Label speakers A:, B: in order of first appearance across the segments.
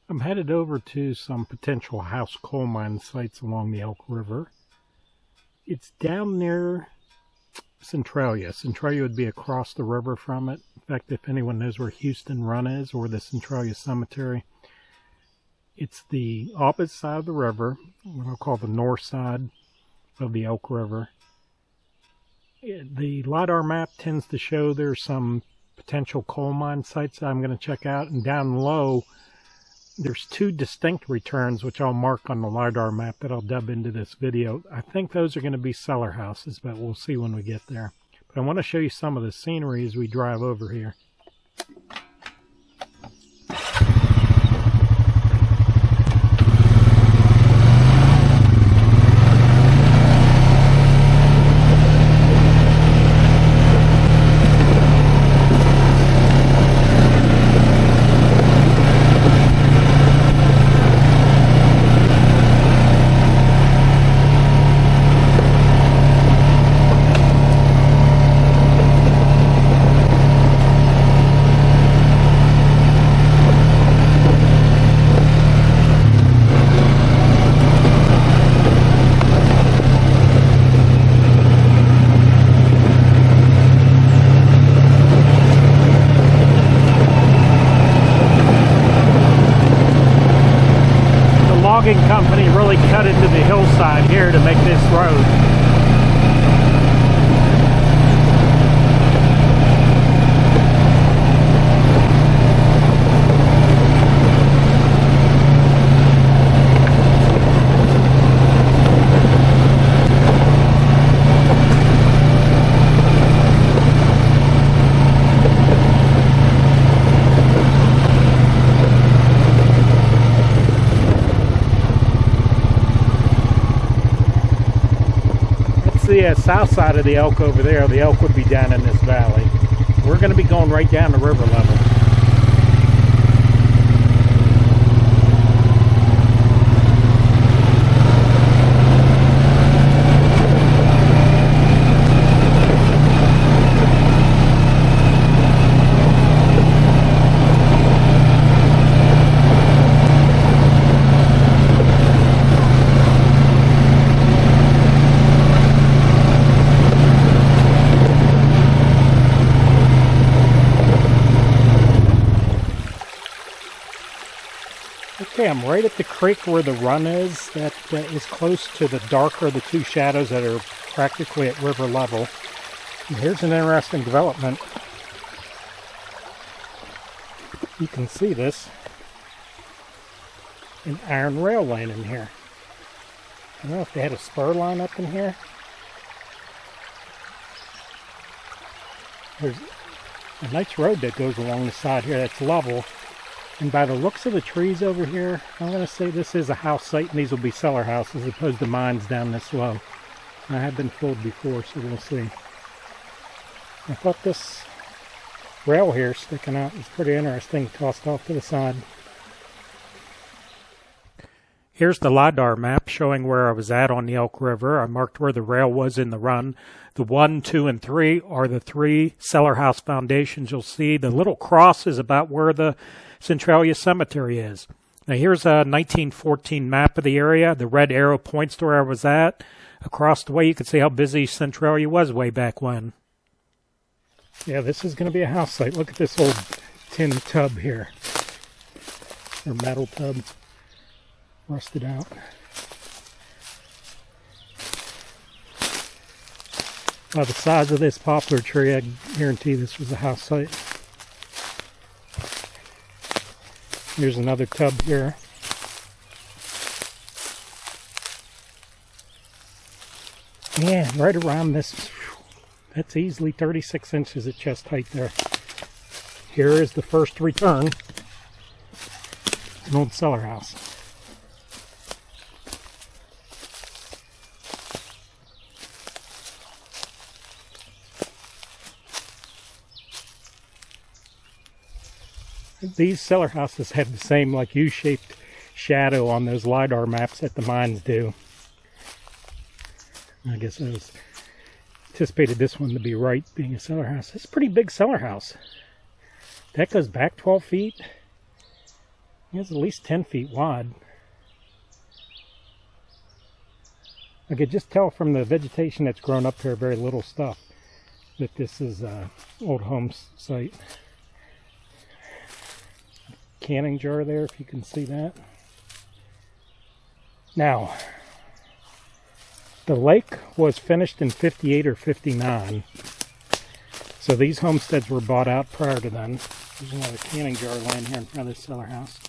A: I'm headed over to some potential house coal mine sites along the Elk River. It's down near Centralia. Centralia would be across the river from it. In fact, if anyone knows where Houston Run is or the Centralia Cemetery, it's the opposite side of the river, what I'll call the north side of the Elk River. The LiDAR map tends to show there's some potential coal mine sites that I'm going to check out, and down low there's two distinct returns which I'll mark on the LiDAR map that I'll dub into this video. I think those are going to be cellar houses, but we'll see when we get there. But I want to show you some of the scenery as we drive over here. Company really cut into the hillside here to make this road. The south side of the Elk over there, the Elk would be down in this valley. We're going to be going right down to river level. Okay, I'm right at the creek where the run is. That is close to the darker of the two shadows that are practically at river level. And here's an interesting development. You can see this. An iron rail line in here. I don't know if they had a spur line up in here. There's a nice road that goes along the side here that's level. And by the looks of the trees over here, I'm going to say this is a house site, and these will be cellar houses as opposed to mines down this low. I have been fooled before, so we'll see. I thought this rail here sticking out was pretty interesting, tossed off to the side. Here's the LiDAR map showing where I was at on the Elk River. I marked where the rail was in the run. The 1, 2, and 3 are the 3 cellar house foundations. You'll see the little cross is about where the Centralia Cemetery is. Now here's a 1914 map of the area. The red arrow points to where I was at. Across the way you can see how busy Centralia was way back when. Yeah, this is going to be a house site. Look at this old tin tub here. Or metal tub. Rusted out. By the size of this poplar tree, I guarantee this was a house site. Here's another tub here. Yeah, right around this, that's easily 36 inches at chest height there. Here is the first return. An old cellar house. These cellar houses have the same like U-shaped shadow on those LiDAR maps that the mines do. I guess I was anticipated this one to be right, being a cellar house. It's a pretty big cellar house. That goes back 12 feet. It's at least 10 feet wide. I could just tell from the vegetation that's grown up here, very little stuff, that this is an old home site. Canning jar there, if you can see that. Now, the lake was finished in 58 or 59. So these homesteads were bought out prior to then. There's another canning jar laying here in front of this cellar house.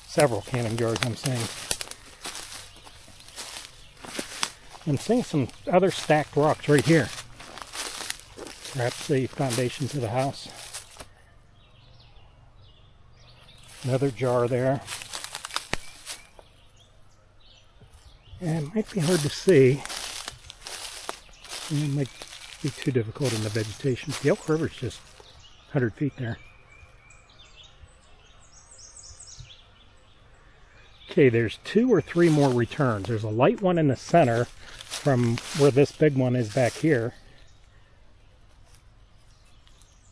A: Several canning jars, I'm saying. I'm seeing some other stacked rocks right here. Perhaps the foundation to the house. Another jar there. And it might be hard to see. It might be too difficult in the vegetation. The Elk River is just 100 feet there. Okay, there's 2 or 3 more returns. There's a light one in the center from where this big one is back here.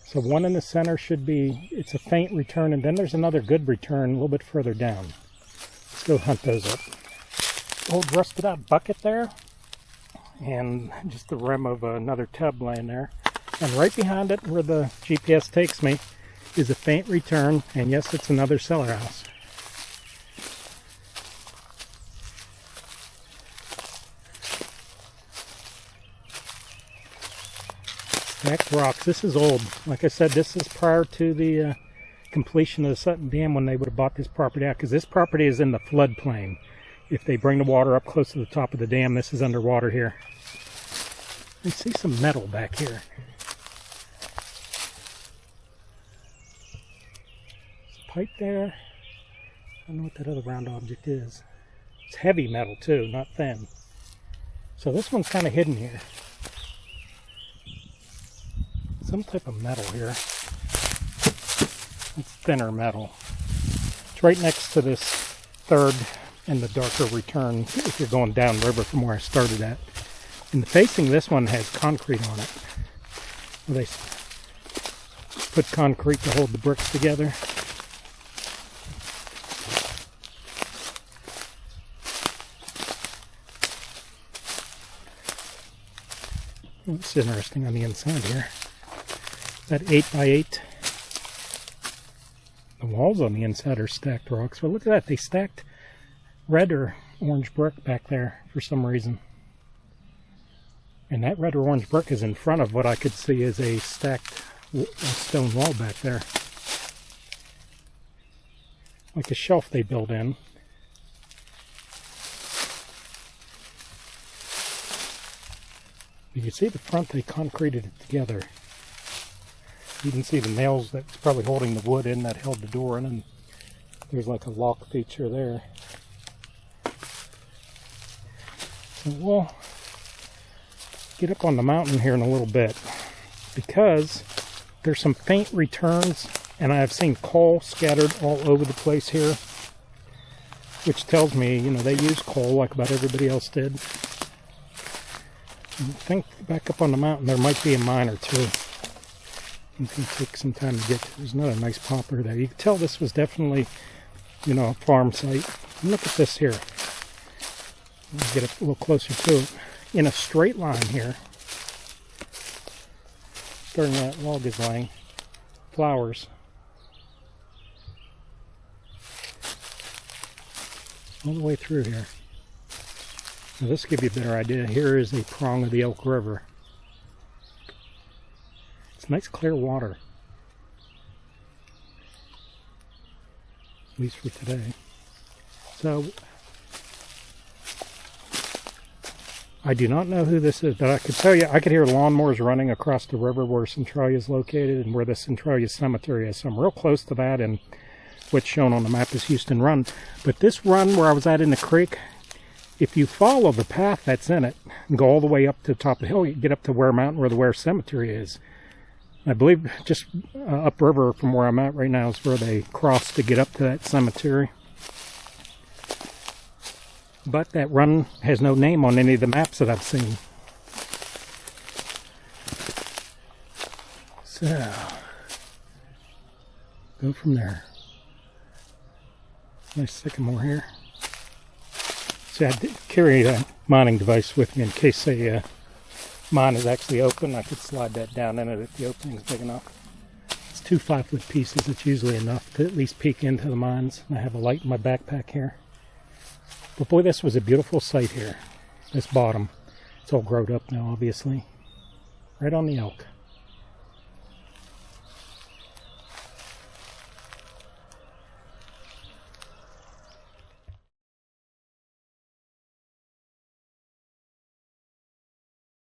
A: So one in the center should be, it's a faint return, and then there's another good return a little bit further down. Let's go hunt those up. Old rusted out bucket there, and just the rim of another tub laying there. And right behind it, where the GPS takes me, is a faint return, and yes, it's another cellar house. Stacked rocks. This is old. Like I said, this is prior to the completion of the Sutton Dam, when they would have bought this property out, because this property is in the floodplain. If they bring the water up close to the top of the dam, this is underwater here. I see some metal back here. There's a pipe there. I don't know what that other round object is. It's heavy metal too, not thin. So this one's kind of hidden here. Some type of metal here. It's thinner metal. It's right next to this third and the darker return if you're going downriver from where I started at. And the facing this one has concrete on it. They put concrete to hold the bricks together. It's interesting on the inside here. That 8x8. The walls on the inside are stacked rocks. But look at that. They stacked red or orange brick back there for some reason. And that red or orange brick is in front of what I could see is a stacked stone wall back there. Like a shelf they built in. You can see the front, they concreted it together. You can see the nails that's probably holding the wood in that held the door in, and there's like a lock feature there. So we'll get up on the mountain here in a little bit, because there's some faint returns, and I've seen coal scattered all over the place here, which tells me, you know, they use coal like about everybody else did. I think back up on the mountain there might be a mine or two. You can take some time to get to. There's another nice poplar there. You can tell this was definitely, you know, a farm site. Look at this here. Let's get a little closer to it. In a straight line here, starting where that log is laying, flowers. All the way through here. Now this will give you a better idea. Here is a prong of the Elk River. It's nice clear water. At least for today. So, I do not know who this is, but I could tell you, I could hear lawnmowers running across the river where Centralia is located and where the Centralia Cemetery is. So I'm real close to that, and what's shown on the map is Houston Run. But this run where I was at in the creek, if you follow the path that's in it and go all the way up to the top of the hill, you get up to Ware Mountain where the Ware Cemetery is. I believe just upriver from where I'm at right now is where they cross to get up to that cemetery. But that run has no name on any of the maps that I've seen. So, go from there. Nice sycamore here. See, I did carry a mining device with me in case a mine is actually open. I could slide that down in it if the opening's big enough. It's 2 5-foot pieces. It's usually enough to at least peek into the mines. I have a light in my backpack here. But boy, this was a beautiful site here. This bottom. It's all growed up now, obviously. Right on the elk.